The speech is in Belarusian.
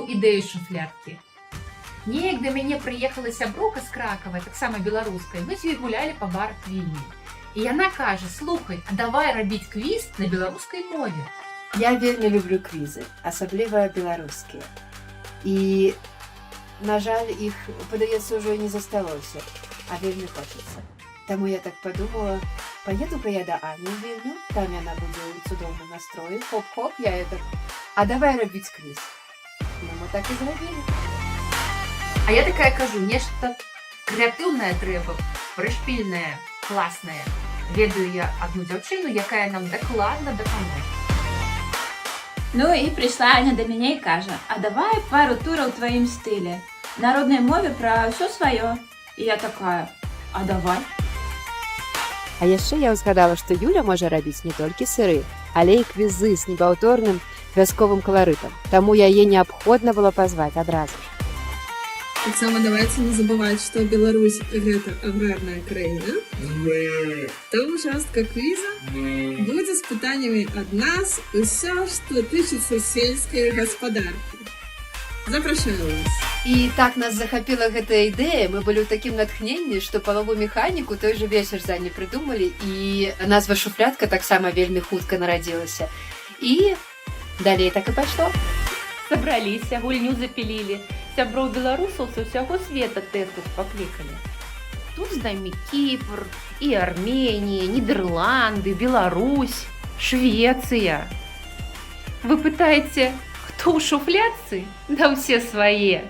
ідэю шуфлядкі. Неяк да мяне прыехала сяброўка з Кракава, таксама беларускай, мы з ёй гулялі па барах Вільні. І яна кажа: слухай, а давай рабіць квіз на беларускай мове. Я вельмі люблю квізы, асабліва беларускія. І, на жаль, іх, падаецца, ўжо не засталося, а вельмі хочацца. Таму я так падумала, паеду-ка я да Ані ў Вільню, там яна будзе ў цудоўным настроі, хоп-хоп, я так, а давай рабіць квіз. Ну, мы так і зрабілі. А я такая кажу, нешта крэатыўнае трэба, прышпільнае, класнае. Ведаю я адну дзяўчыну, якая нам дакладна дапаможа. Ну і прыйшла Аня да мяне і кажа: а давай пару тураў у тваім стылі, народнай мове пра ўсё сваё. І я такая: а давай. А яшчэ я ўзгадала, што Юля можа рабіць не толькі сыры, але і квізы з непаўторным вясковым каларытам. Таму яе неабходна было пазваць адразу ж. Таксама давайте не забывать, что Беларусь – это аграрная краіна. Тому частка квиза будет с пытаниями от нас все, что тычется сельской господарки. Запрашаю вас. І так нас захапіла гэтая ідэя, мы былі ў такім натхненні, што палову механіку той же вечар за не прыдумалі, і назва шуфлядка таксама вельмі хутка нарадзілася. І далей так і пайшло. Сабраліся, гульню запілілі. Сяброў беларусаў з усяго света тэстус паклікалі. Тут з намі Кіпр, і Арменія, Нідерланды, Беларусь, Швецыя. Вы пытаеце, хто ў шуфлядцы? Да ўсе свае.